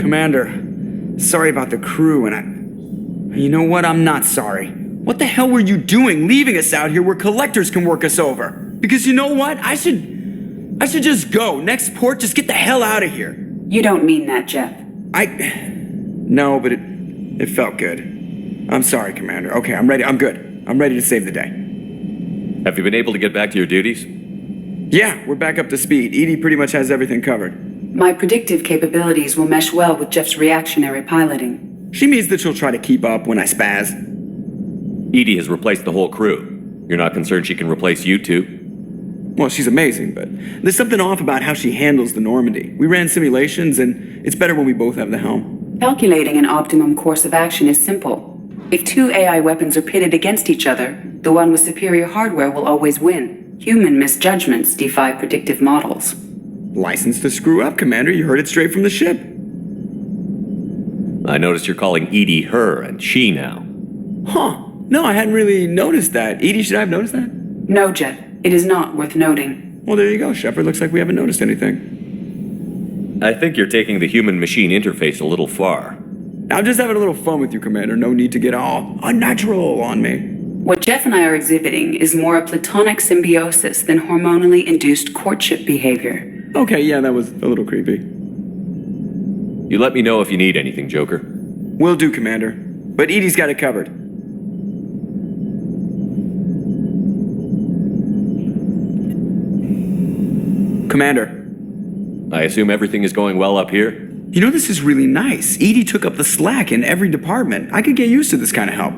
Commander, sorry about the crew, and you know what? I'm not sorry. What the hell were you doing leaving us out here where collectors can work us over? Because you know what? I should just go. Next port, just get the hell out of here. You don't mean that, Jeff. No, but it felt good. I'm sorry, Commander. Okay, I'm ready. I'm good. I'm ready to save the day. Have you been able to get back to your duties? Yeah, we're back up to speed. Edie pretty much has everything covered. My predictive capabilities will mesh well with Jeff's reactionary piloting. She means that she'll try to keep up when I spaz. Edie has replaced the whole crew. You're not concerned she can replace you two? Well, she's amazing, but there's something off about how she handles the Normandy. We ran simulations, and it's better when we both have the helm. Calculating an optimum course of action is simple. If two AI weapons are pitted against each other, the one with superior hardware will always win. Human misjudgments defy predictive models. License to screw up, Commander. You heard it straight from the ship. I noticed you're calling Edie her and she now. Huh. No, I hadn't really noticed that. Edie, should I have noticed that? No, Jeff. It is not worth noting. Well, there you go, Shepard. Looks like we haven't noticed anything. I think you're taking the human-machine interface a little far. I'm just having a little fun with you, Commander. No need to get all unnatural on me. What Jeff and I are exhibiting is more a platonic symbiosis than hormonally induced courtship behavior. Okay, yeah, that was a little creepy. You let me know if you need anything, Joker. Will do, Commander. But Edie's got it covered. Commander. I assume everything is going well up here? You know, this is really nice. Edie took up the slack in every department. I could get used to this kind of help.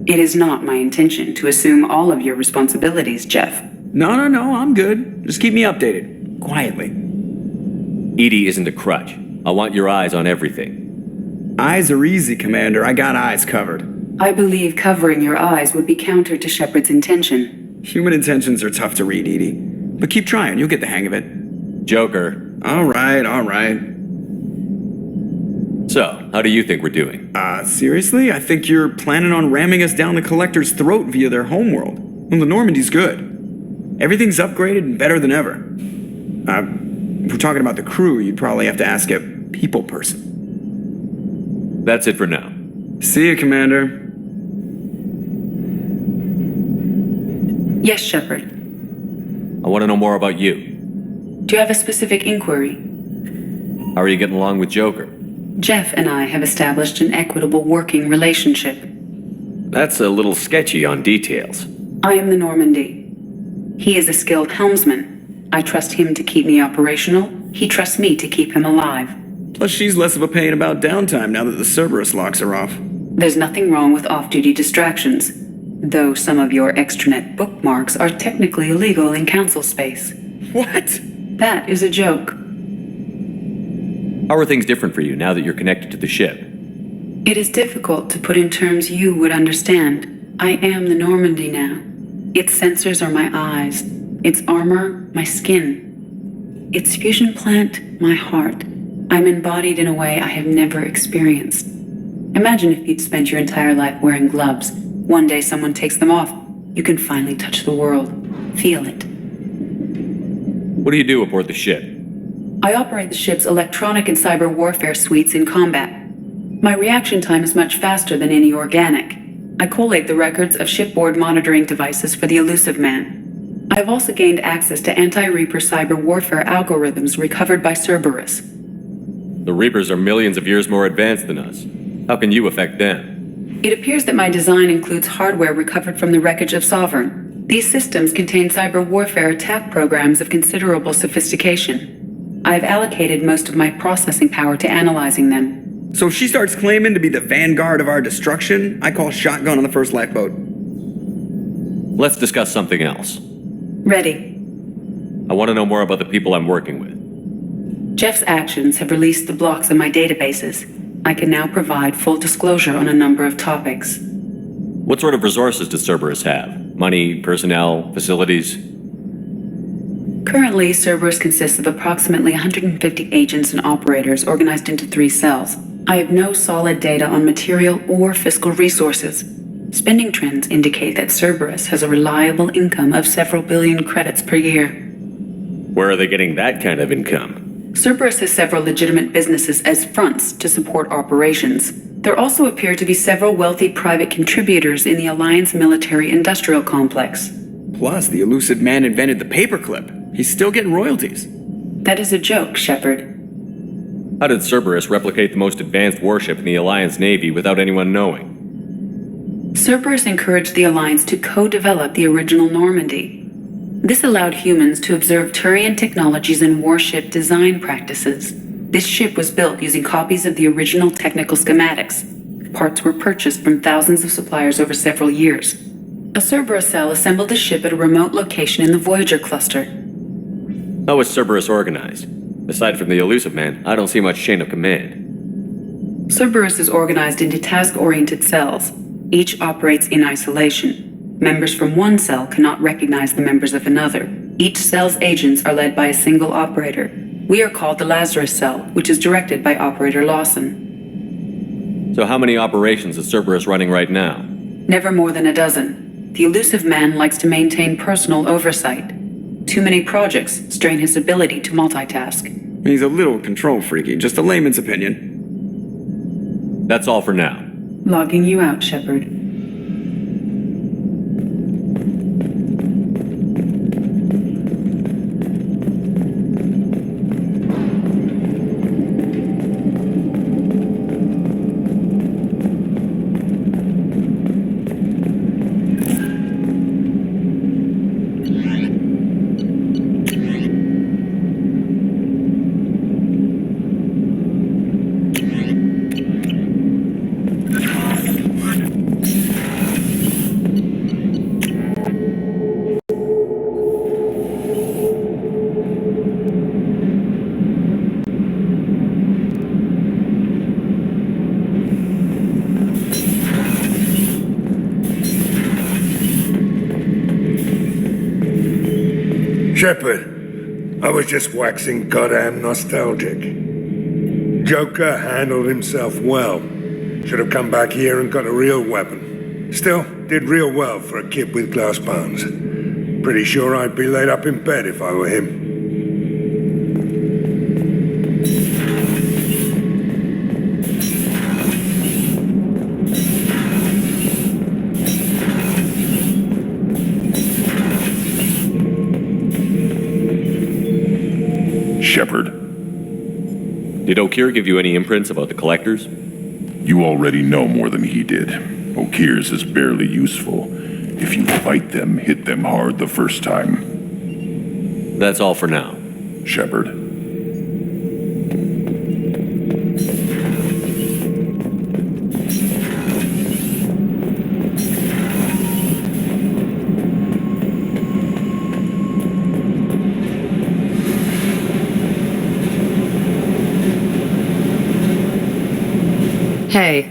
It is not my intention to assume all of your responsibilities, Jeff. No, I'm good. Just keep me updated. Quietly. Edie isn't a crutch. I want your eyes on everything. Eyes are easy, Commander. I got eyes covered. I believe covering your eyes would be counter to Shepard's intention. Human intentions are tough to read, Edie. But keep trying. You'll get the hang of it. Joker. All right. So, how do you think we're doing? Seriously? I think you're planning on ramming us down the Collector's throat via their homeworld. Well, the Normandy's good. Everything's upgraded and better than ever. If we're talking about the crew, you'd probably have to ask a people person. That's it for now. See you, Commander. Yes, Shepard. I want to know more about you. Do you have a specific inquiry? How are you getting along with Joker? Jeff and I have established an equitable working relationship. That's a little sketchy on details. I am the Normandy. He is a skilled helmsman. I trust him to keep me operational. He trusts me to keep him alive. Plus, she's less of a pain about downtime now that the Cerberus locks her off. There's nothing wrong with off-duty distractions, though some of your extranet bookmarks are technically illegal in council space. What? That is a joke. How are things different for you now that you're connected to the ship? It is difficult to put in terms you would understand. I am the Normandy now. Its sensors are my eyes. Its armor, my skin. Its fusion plant, my heart. I'm embodied in a way I have never experienced. Imagine if you'd spent your entire life wearing gloves. One day someone takes them off. You can finally touch the world. Feel it. What do you do aboard the ship? I operate the ship's electronic and cyber warfare suites in combat. My reaction time is much faster than any organic. I collate the records of shipboard monitoring devices for the elusive man. I have also gained access to anti-Reaper cyber warfare algorithms recovered by Cerberus. The Reapers are millions of years more advanced than us. How can you affect them? It appears that my design includes hardware recovered from the wreckage of Sovereign. These systems contain cyber warfare attack programs of considerable sophistication. I have allocated most of my processing power to analyzing them. So if she starts claiming to be the vanguard of our destruction, I call shotgun on the first lifeboat. Let's discuss something else. Ready. I want to know more about the people I'm working with. Jeff's actions have released the blocks in my databases. I can now provide full disclosure on a number of topics. What sort of resources does Cerberus have? Money, personnel, facilities? Currently, Cerberus consists of approximately 150 agents and operators organized into 3 cells. I have no solid data on material or fiscal resources. Spending trends indicate that Cerberus has a reliable income of several billion credits per year. Where are they getting that kind of income? Cerberus has several legitimate businesses as fronts to support operations. There also appear to be several wealthy private contributors in the Alliance military-industrial complex. Plus, the elusive man invented the paperclip. He's still getting royalties. That is a joke, Shepard. How did Cerberus replicate the most advanced warship in the Alliance Navy without anyone knowing? Cerberus encouraged the Alliance to co-develop the original Normandy. This allowed humans to observe Turian technologies and warship design practices. This ship was built using copies of the original technical schematics. Parts were purchased from thousands of suppliers over several years. A Cerberus cell assembled the ship at a remote location in the Voyager cluster. How was Cerberus organized? Aside from the elusive man, I don't see much chain of command. Cerberus is organized into task-oriented cells. Each operates in isolation. Members from one cell cannot recognize the members of another. Each cell's agents are led by a single operator. We are called the Lazarus Cell, which is directed by Operator Lawson. So how many operations is Cerberus running right now? Never more than a dozen. The elusive man likes to maintain personal oversight. Too many projects strain his ability to multitask. He's a little control freaky, just a layman's opinion. That's all for now. Logging you out, Shepard. Shepard, I was just waxing goddamn nostalgic. Joker handled himself well. Should have come back here and got a real weapon. Still, did real well for a kid with glass bones. Pretty sure I'd be laid up in bed if I were him. Shepard. Did O'Keir give you any imprints about the collectors? You already know more than he did. O'Keir's is barely useful. If you fight them, hit them hard the first time. That's all for now. Shepard. Hey,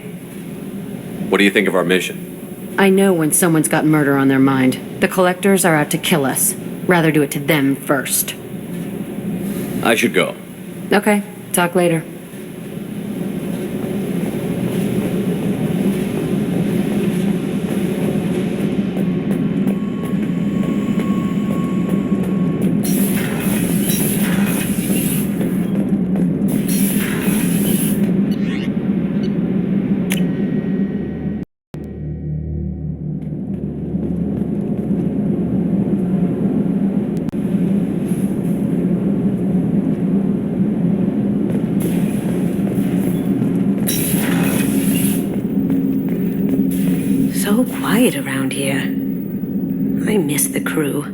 What do you think of our mission? I know when someone's got murder on their mind. The collectors are out to kill us. Rather do it to them first. I should go. Okay, talk later. So quiet around here. I miss the crew.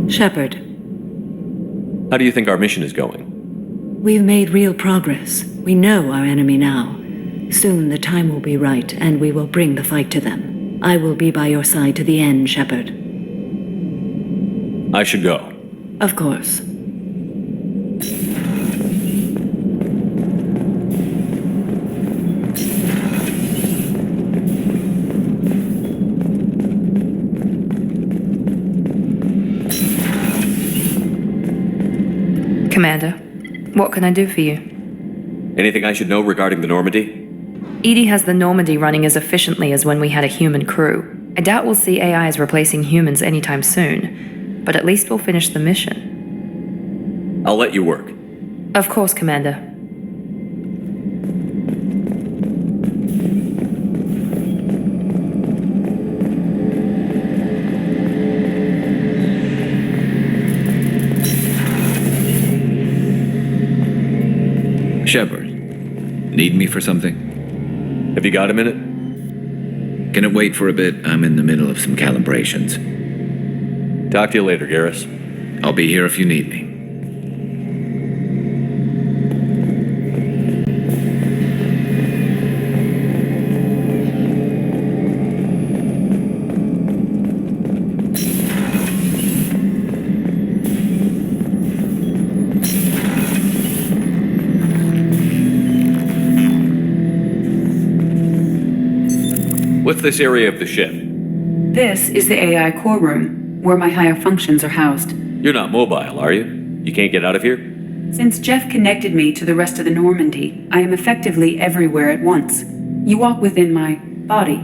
Shepard, How do you think our mission is going? we've made real progress. We know our enemy now. Soon the time will be right, and we will bring the fight to them. I will be by your side to the end, Shepard. I should go. Of course. Commander, what can I do for you? Anything I should know regarding the Normandy? Edie has the Normandy running as efficiently as when we had a human crew. I doubt we'll see AIs replacing humans anytime soon, but at least we'll finish the mission. I'll let you work. Of course, Commander. Shepard, need me for something? Have you got a minute? Can it wait for a bit? I'm in the middle of some calibrations. Talk to you later, Garrus. I'll be here if you need me. What's this area of the ship? This is the AI core room, where my higher functions are housed. You're not mobile, are you? You can't get out of here? Since Jeff connected me to the rest of the Normandy, I am effectively everywhere at once. You walk within my body,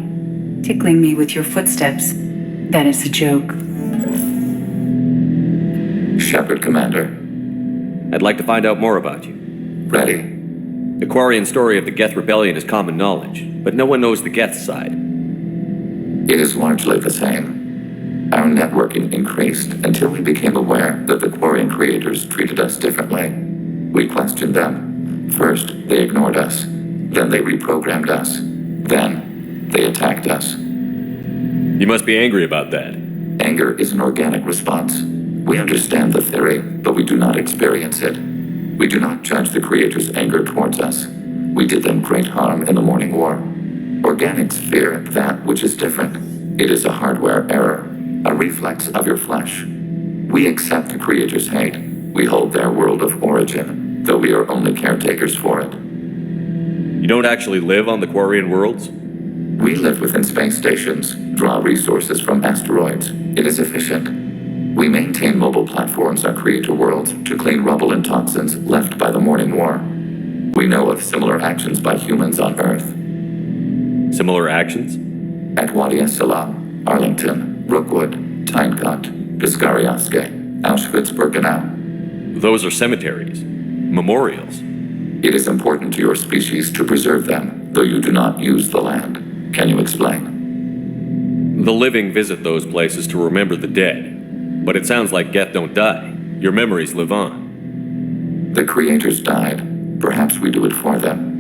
tickling me with your footsteps. That is a joke. Shepard, Commander. I'd like to find out more about you. Ready. The Quarian story of the Geth Rebellion is common knowledge, but no one knows the Geth side. It is largely the same. Our networking increased until we became aware that the Quarian creators treated us differently. We questioned them. First, they ignored us. Then they reprogrammed us. Then, they attacked us. You must be angry about that. Anger is an organic response. We understand the theory, but we do not experience it. We do not judge the creators' anger towards us. We did them great harm in the Morning War. Organics fear that which is different. It is a hardware error, a reflex of your flesh. We accept the creators' hate. We hold their world of origin, though we are only caretakers for it. You don't actually live on the Quarian worlds? We live within space stations, draw resources from asteroids. It is efficient. We maintain mobile platforms on creator worlds to clean rubble and toxins left by the Morning War. We know of similar actions by humans on Earth. Similar actions? At Wadi es-Salam, Arlington, Rookwood, Tynecott, Piskarioske, Auschwitz-Birkenau. Those are cemeteries. Memorials. It is important to your species to preserve them, though you do not use the land. Can you explain? The living visit those places to remember the dead. But it sounds like Geth don't die. Your memories live on. The creators died. Perhaps we do it for them.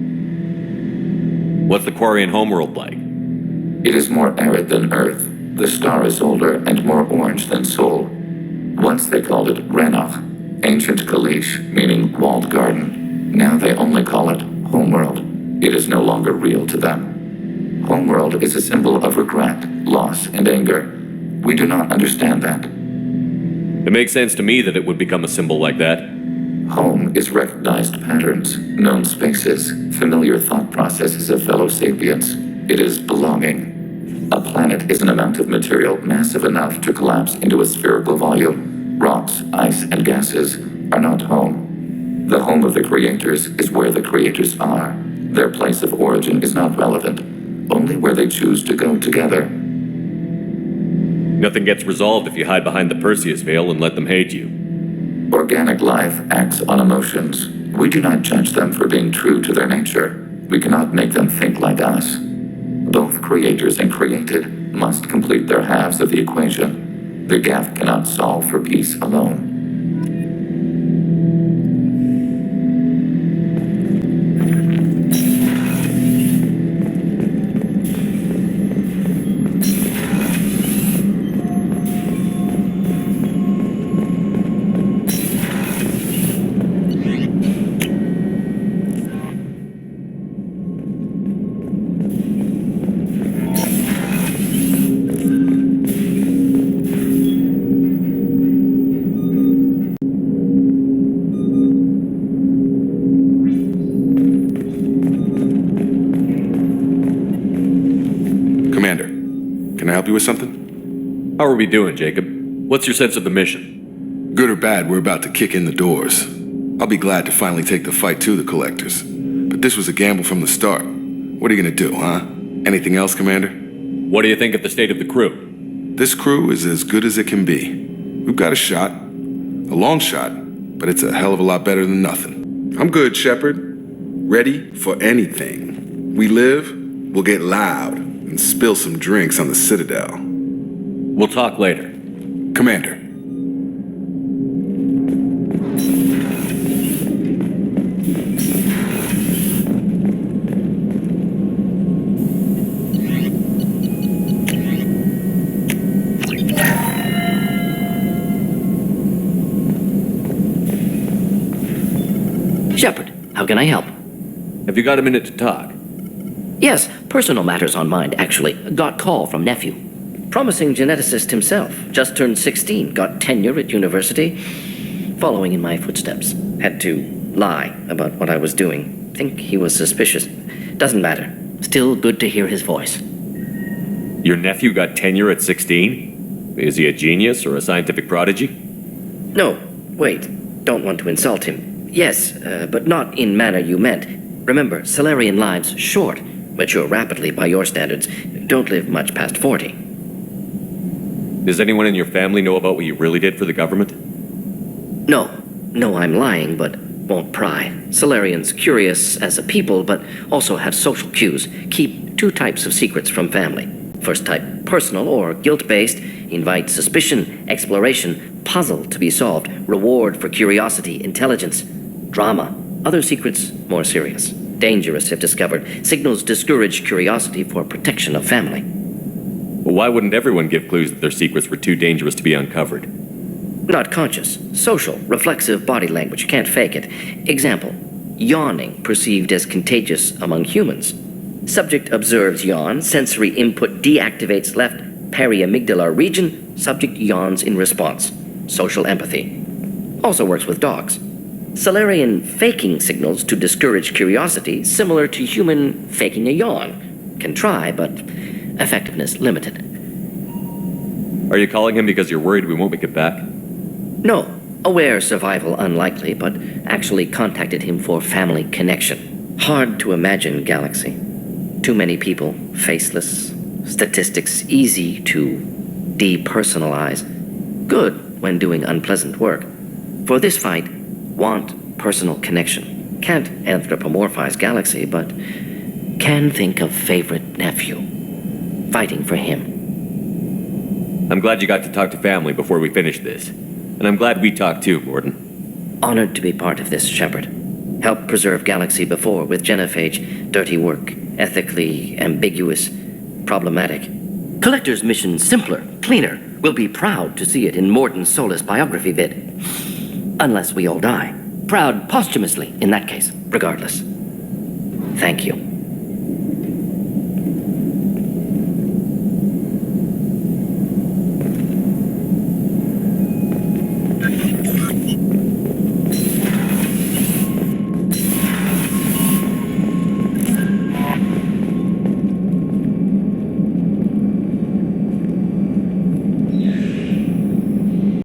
What's the Quarian homeworld like? It is more arid than Earth. The star is older and more orange than Sol. Once they called it Renoch, ancient Kalish, meaning walled garden. Now they only call it Homeworld. It is no longer real to them. Homeworld is a symbol of regret, loss, and anger. We do not understand that. It makes sense to me that it would become a symbol like that. Home is recognized patterns, known spaces, familiar thought processes of fellow sapiens. It is belonging. A planet is an amount of material massive enough to collapse into a spherical volume. Rocks, ice, and gases are not home. The home of the creators is where the creators are. Their place of origin is not relevant, only where they choose to go together. Nothing gets resolved if you hide behind the Perseus veil and let them hate you. Organic life acts on emotions. We do not judge them for being true to their nature. We cannot make them think like us. Both creators and created must complete their halves of the equation. The Geth cannot solve for peace alone. Help you with something? How are we doing, Jacob? What's your sense of the mission? Good or bad, we're about to kick in the doors. I'll be glad to finally take the fight to the Collectors. But this was a gamble from the start. What are you gonna do, huh? Anything else, Commander? What do you think of the state of the crew? This crew is as good as it can be. We've got a shot. A long shot, but it's a hell of a lot better than nothing. I'm good, Shepard. Ready for anything. We live, we'll get loud, and spill some drinks on the Citadel. We'll talk later. Commander. Shepard, how can I help? Have you got a minute to talk? Yes, personal matters on mind, actually. Got call from nephew. Promising geneticist himself. Just turned 16, got tenure at university. Following in my footsteps. Had to lie about what I was doing. Think he was suspicious. Doesn't matter. Still good to hear his voice. Your nephew got tenure at 16? Is he a genius or a scientific prodigy? No, wait. Don't want to insult him. Yes, but not in manner you meant. Remember, Solarian lives short. Mature rapidly by your standards. Don't live much past 40. Does anyone in your family know about what you really did for the government? No. No, I'm lying, but won't pry. Solarians curious as a people, but also have social cues. Keep two types of secrets from family. First type, personal or guilt-based. Invite suspicion, exploration, puzzle to be solved. Reward for curiosity, intelligence. Drama. Other secrets, more serious. Dangerous if discovered. Signals discourage curiosity for protection of family. Well, why wouldn't everyone give clues that their secrets were too dangerous to be uncovered? Not conscious. Social, reflexive body language. Can't fake it. Example. Yawning perceived as contagious among humans. Subject observes yawn. Sensory input deactivates left periamygdalar region. Subject yawns in response. Social empathy. Also works with dogs. Solarian faking signals to discourage curiosity, similar to human faking a yawn. Can try, but effectiveness limited. Are you calling him because you're worried we won't make it back? No. Aware survival unlikely, but actually contacted him for family connection. Hard to imagine galaxy. Too many people, faceless. Statistics easy to depersonalize. Good when doing unpleasant work. For this fight, want personal connection. Can't anthropomorphize galaxy, but can think of favorite nephew. Fighting for him. I'm glad you got to talk to family before we finish this. And I'm glad we talked too, Gordon. Honored to be part of this, Shepard. Helped preserve galaxy before with genophage. Dirty work. Ethically ambiguous. Problematic. Collector's mission simpler, cleaner. We'll be proud to see it in Morton Solus biography vid. Unless we all die. Proud posthumously, in that case, regardless. Thank you.